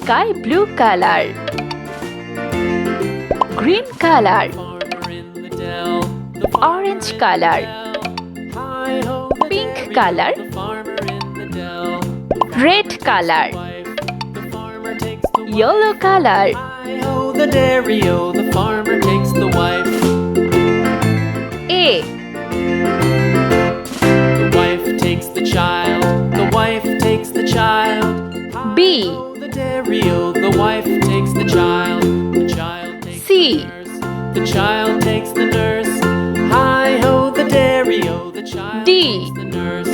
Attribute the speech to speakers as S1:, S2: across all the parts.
S1: Sky blue color, green color, orange color, pink color, red color, yellow color.
S2: Hi-ho, the dairy-o, the farmer takes the wife.
S1: A,
S2: The wife takes the child, the wife takes the child.
S1: B,
S2: Hi-ho, the dairy-o, the wife takes the child takes
S1: C,
S2: the nurse. The child takes the nurse. Hi-ho, the dairy-o, the child
S1: D,
S2: takes the nurse.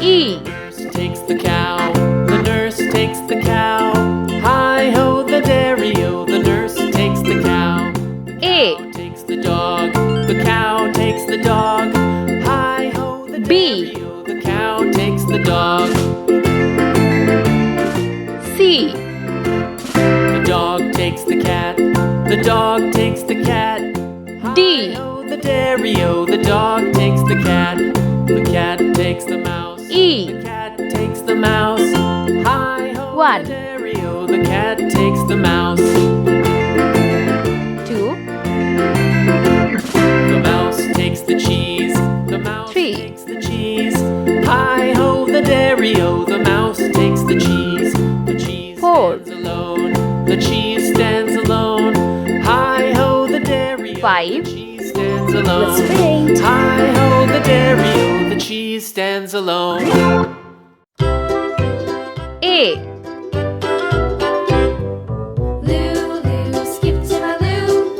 S1: E,
S2: Nurse takes the cow, the nurse takes the cow. Hi-ho, the dairy-o, the nurse takes the cow.
S1: A,
S2: Cow takes the dog, the cow takes the dog. Hi-ho, the
S1: B,
S2: dairy-o, the cow takes the dog.
S1: C,
S2: The dog takes the cat, the dog takes the cat.
S1: D,
S2: Hi-ho, the dairy-o, the dog takes the cat. The cat takes the mouse.
S1: E,
S2: The cat takes the mouse. Hi-ho,
S1: One.
S2: the dairy-o, the cat takes the mouse.
S1: 2,
S2: The mouse takes the cheese. The mouse
S1: 3.
S2: takes the cheese. Hi-ho, the dairy-o, the mouse takes the cheese. The cheese
S1: 4.
S2: stands alone. The cheese stands alone. Hi-ho, the dairy-o,
S1: 5.
S2: the cheese stands alone.
S1: Let's paint.
S2: Hi-ho, the dairy-o, the cheese stands alone.
S1: A,
S3: Lulu, skip to my Lou,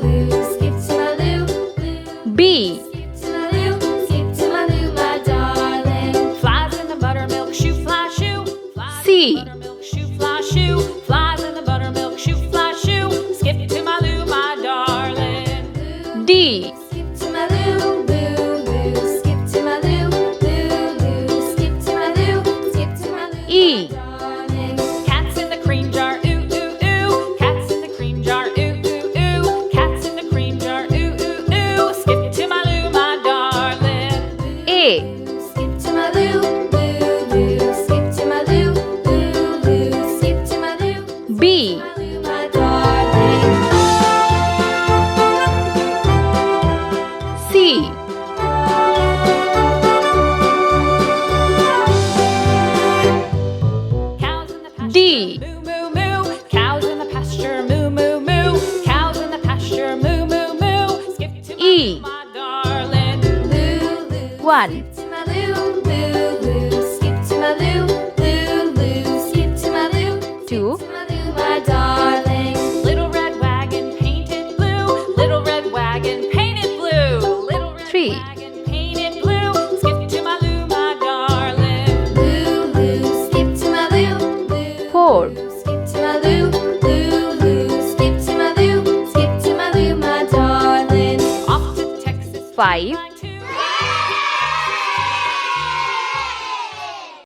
S3: Lulu, skip to my Lou, Lou.
S1: B,
S3: Skip to my Lou, skip to my Lou, my darling. Flies in the buttermilk shoe, fly shoe. Flies
S1: C.
S3: in the buttermilk shoe, fly shoe. Flies in the buttermilk shoe, fly shoe. Skip to my Lou, my darling.
S1: D,
S3: Skip to my Lou, Lulu, skip to my Lou, Lulu, skip to my Lou, skip to my Lou.
S1: E,
S3: Darling. Cats in the cream jar, ooh, ooh, ooh. Cats in the cream jar, ooh, ooh, ooh. Cats in the cream jar, ooh, ooh, ooh. Skip to my Lou, my darling.
S1: A,
S3: Skip to my Lou, Lulu. Skip to my Lou, Lulu. Skip to my Lou,
S1: B,
S3: my Lou, my darling.
S1: C,
S3: Cows in the pasture,
S1: D,
S3: moo, moo, moo. Cows in the pasture, moo, moo, moo. Cows in the pasture, moo, moo, moo. Skip to my
S1: E.
S3: Lou, my darling. Lulu.
S1: 1,
S3: Skip to my Lou, Lulu. Skip to my Lou, Lulu. Skip to my Lou.
S1: 2,
S3: To my Lou, my darling. Little red wagon painted blue. Little red wagon painted blue. Little red
S1: 3.
S3: wagon painted blue. Skip to my Lou, my darling. Lulu, skip to my Lou, Lou.
S1: 4,
S3: Skip to my Lou, Lulu. Skip to my Lou, skip to my Lou, my darling. Off to Texas.
S1: 5,